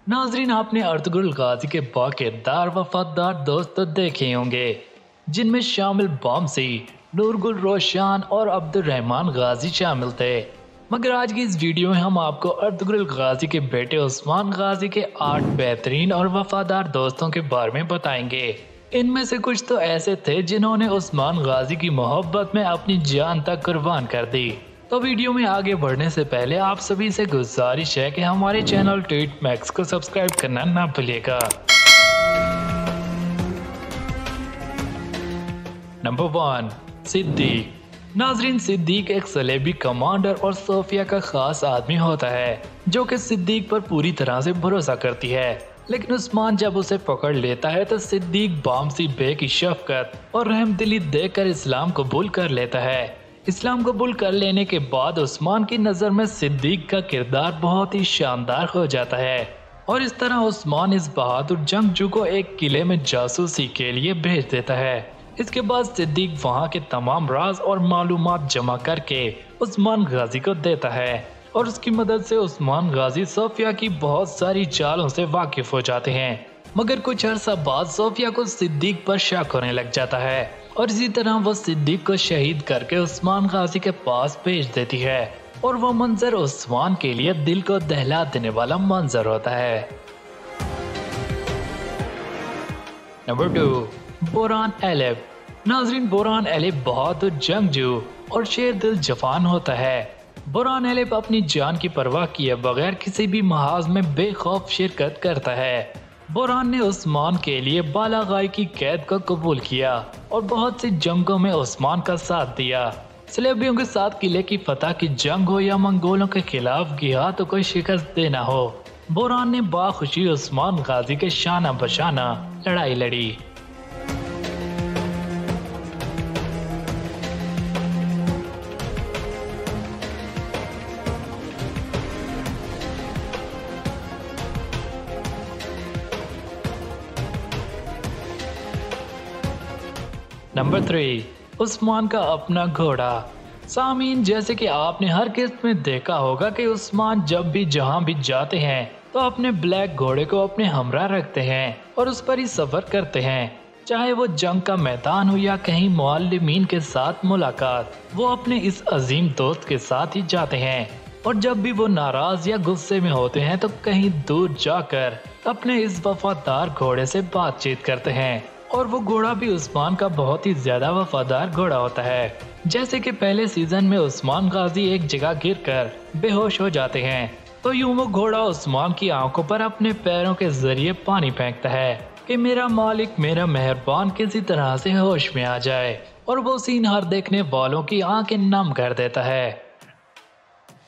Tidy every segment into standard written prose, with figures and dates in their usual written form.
नाजरीन, आपने अर्तुगरुल गाजी के बाकिरदार वफादार दोस्त तो देखे होंगे, जिनमें शामिल बामसी, नूरगुल रोशान और अब्दुर्रहमान गाजी शामिल थे। मगर आज की इस वीडियो में हम आपको अर्तुगरुल गाजी के बेटे उस्मान गाजी के 8 बेहतरीन और वफादार दोस्तों के बारे में बताएंगे। इनमें से कुछ तो ऐसे थे जिन्होंने उस्मान गाजी की मोहब्बत में अपनी जान तक कुर्बान कर दी। तो वीडियो में आगे बढ़ने से पहले आप सभी से गुजारिश है कि हमारे चैनल ट्वीट मैक्स को सब्सक्राइब करना ना भूलिएगा। नंबर 1, सिद्दीक। नाजरीन, सिद्दीक एक सलेबी कमांडर और सोफिया का खास आदमी होता है जो कि सिद्दीक पर पूरी तरह से भरोसा करती है। लेकिन उस्मान जब उसे पकड़ लेता है तो सिद्दीक बामसी बे की शफकत और रहमदिली देखकर इस्लाम कबूल कर लेता है। इस्लाम कबूल कर लेने के बाद उस्मान की नज़र में सिद्दीक का किरदार बहुत ही शानदार हो जाता है और इस तरह उस्मान इस बहादुर जंगजू को एक किले में जासूसी के लिए भेज देता है। इसके बाद सिद्दीक वहां के तमाम राज और मालूमात जमा करके उस्मान गाजी को देता है और उसकी मदद से उस्मान गाजी सोफिया की बहुत सारी चालों से वाकिफ हो जाते हैं। मगर कुछ अर्सा बाद सोफिया को सिद्दीक पर शक होने लग जाता है और इसी तरह वो सिद्दीक को शहीद करके उस्मान गाजी के पास भेज देती है और वो मंजर उस्मान के लिए दिल को दहला देने वाला मंजर होता है। नंबर 2, बोरान एलेब। नाजरीन, बोरान एलेब बहादुर जंगजू और शेर दिल जवान होता है। बोरान एलेब अपनी जान की परवाह किए बगैर किसी भी महाज में बेखौफ शिरकत करता है। बोरान ने उस्मान के लिए बालागाई की कैद को कबूल किया और बहुत सी जंगों में उस्मान का साथ दिया। सलेबियों के साथ किले की फतह की जंग हो या मंगोलों के खिलाफ गिहा तो कोई शिकस्त देना हो, बोरान ने बाखुशी उस्मान गाजी के शाना बशाना लड़ाई लड़ी। नंबर 3, उस्मान का अपना घोड़ा। सामीन, जैसे कि आपने हर किस्त में देखा होगा कि उस्मान जब भी जहां भी जाते हैं तो अपने ब्लैक घोड़े को अपने हमरा रखते हैं और उस पर ही सफर करते हैं। चाहे वो जंग का मैदान हो या कहीं मुअल्लिमीन के साथ मुलाकात, वो अपने इस अजीम दोस्त के साथ ही जाते हैं। और जब भी वो नाराज या गुस्से में होते हैं तो कहीं दूर जाकर अपने इस वफादार घोड़े से बातचीत करते हैं। और वो घोड़ा भी उस्मान का बहुत ही ज्यादा वफादार घोड़ा होता है। जैसे कि पहले सीजन में उस्मान गाजी एक जगह गिरकर बेहोश हो जाते हैं तो यूं वो घोड़ा उस्मान की आंखों पर अपने पैरों के जरिए पानी फेंकता है कि मेरा मालिक, मेरा मेहरबान किसी तरह से होश में आ जाए, और वो सीन हर देखने वालों की आंखें नम कर देता है।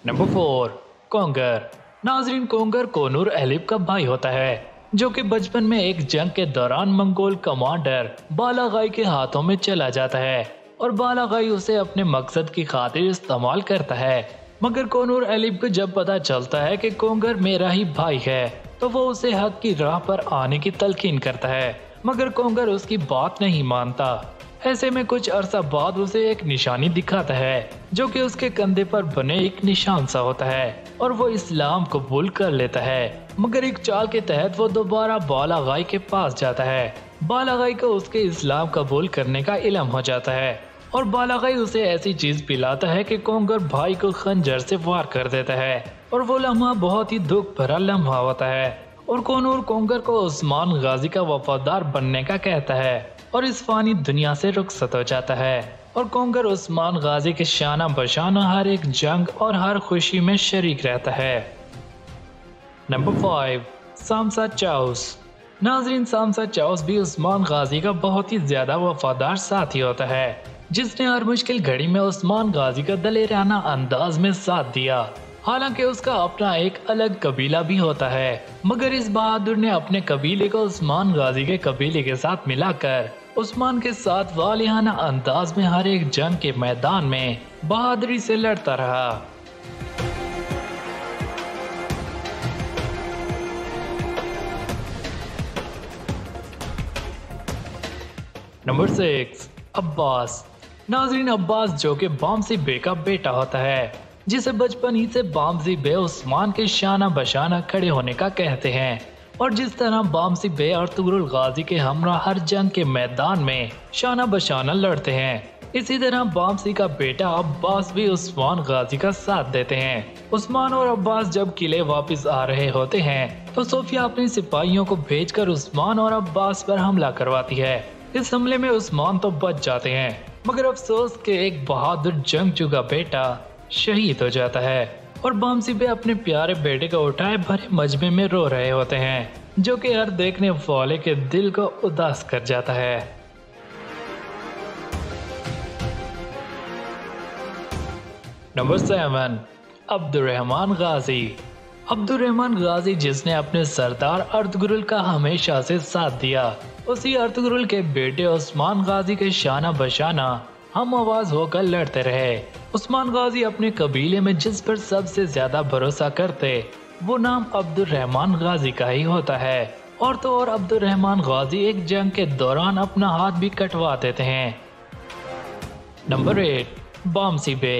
नंबर 4, कोंगर। नाजरीन, कोंगर कोनूर एलिब का भाई होता है जो कि बचपन में एक जंग के दौरान मंगोल कमांडर बालागाई के हाथों में चला जाता है और बालागाई उसे अपने मकसद की खातिर इस्तेमाल करता है। मगर कोनूर एलिब को जब पता चलता है कि कोंगर मेरा ही भाई है तो वो उसे हक की राह पर आने की तलकीन करता है, मगर कोंगर उसकी बात नहीं मानता। ऐसे में कुछ अरसा बाद उसे एक निशानी दिखाता है जो कि उसके कंधे पर बने एक निशान सा होता है और वो इस्लाम कबूल कर लेता है। मगर एक चाल के तहत वो दोबारा बालागाई के पास जाता है। बालागाई को उसके इस्लाम कबूल करने का इल्म हो जाता है और बालागाई उसे ऐसी चीज पिलाता है कि कोंगर भाई को खंजर से वार कर देता है और वो लम्हा बहुत ही दुख भरा लम्हा होता है और कोनूर कोंगर को उस्मान गाजी का वफादार बनने का कहता है और इस फानी दुनिया से रुखसत हो जाता है और कोंगर उस्मान गाजी के शाना बशाना हर एक जंग और हर खुशी में शरीक रहता है। नंबर 5, सामसा चाउस। नाजरीन, सामसा चाउस भी उस्मान गाजी का बहुत ही ज्यादा वफादार साथी होता है जिसने हर मुश्किल घड़ी में उस्मान गाजी का दलेराना अंदाज में साथ दिया। हालांकि उसका अपना एक अलग कबीला भी होता है, मगर इस बहादुर ने अपने कबीले को उस्मान गाजी के कबीले के साथ मिलाकर उस्मान के साथ वालिहाना अंदाज में हर एक जंग के मैदान में बहादुरी से लड़ता रहा। नंबर 6, अब्बास। नाजरीन, अब्बास जो कि बामसी बे का बेटा होता है जिसे बचपन ही से बामसी बे उस्मान के शाना बशाना खड़े होने का कहते हैं। और जिस तरह बामसी बे अर्तुगरुल गाजी के हमरा हर जंग के मैदान में शाना बशाना लड़ते हैं, इसी तरह बामसी का बेटा अब्बास भी उस्मान गाजी का साथ देते हैं। उस्मान और अब्बास जब किले वापस आ रहे होते हैं तो सोफिया अपने सिपाहियों को भेजकर उस्मान और अब्बास पर हमला करवाती है। इस हमले में उस्मान तो बच जाते हैं, मगर अफसोस के एक बहादुर जंगजू का बेटा शहीद हो जाता है और बामसी बे अपने प्यारे बेटे को उठाए भरे मजमे में रो रहे होते हैं, जो कि हर देखने वाले के दिल को उदास कर जाता है। नंबर 7, अब्दुर्रहमान गाजी। अब्दुर्रहमान गाजी जिसने अपने सरदार अर्तुगरुल का हमेशा से साथ दिया, उसी अर्तुगरुल के बेटे उस्मान गाजी के शाना बशाना हम आवाज होकर लड़ते रहे। उस्मान गाजी अपने कबीले में जिस पर सबसे ज्यादा भरोसा करते वो नाम अब्दुर्रहमान गाजी का ही होता है। और तो और अब्दुर्रहमान गाजी एक जंग के दौरान अपना हाथ भी कटवा देते हैं। नंबर 8, बामसी बे।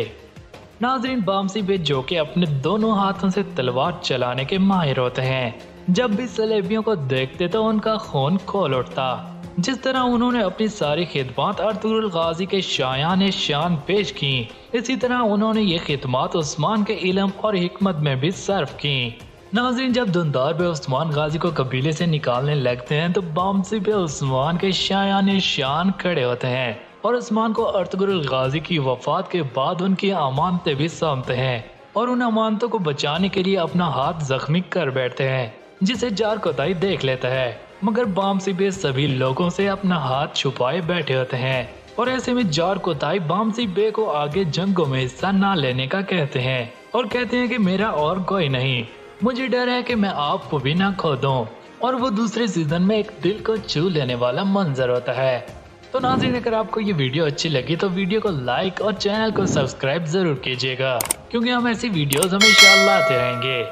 नाजरीन, बामसी बे जो कि अपने दोनों हाथों से तलवार चलाने के माहिर होते हैं, जब भी सलेबियों को देखते तो उनका खून खोल उठता। जिस तरह उन्होंने अपनी सारी खिदमत अर्तुगरुल गाजी के शायान शान पेश की, इसी तरह उन्होंने ये खिदमत उस्मान के इल्म और हिकमत में भी सर्व की। नाजरीन, जब धुंधार बे उस्मान गाजी को कबीले से निकालने लगते हैं तो बामसी बे उस्मान के शायान शान खड़े होते हैं और उस्मान को अर्तुगरुल गाजी की वफात के बाद उनकी अमानतें भी सौंपते हैं और उन अमानतों को बचाने के लिए अपना हाथ जख्मी कर बैठते हैं, जिसे जार कोताई देख लेता है। मगर बामसी बे सभी लोगों से अपना हाथ छुपाए बैठे होते हैं और ऐसे में जार कोताई बामसी बे को आगे जंगों में हिस्सा ना लेने का कहते हैं और कहते हैं कि मेरा और कोई नहीं, मुझे डर है कि मैं आपको भी ना खो दूं। और वो दूसरे सीजन में एक दिल को छू लेने वाला मंजर होता है। तो नाज़रीन, अगर आपको ये वीडियो अच्छी लगी तो वीडियो को लाइक और चैनल को सब्सक्राइब जरूर कीजिएगा, क्योंकि हम ऐसी वीडियोस हमेशा लाते रहेंगे।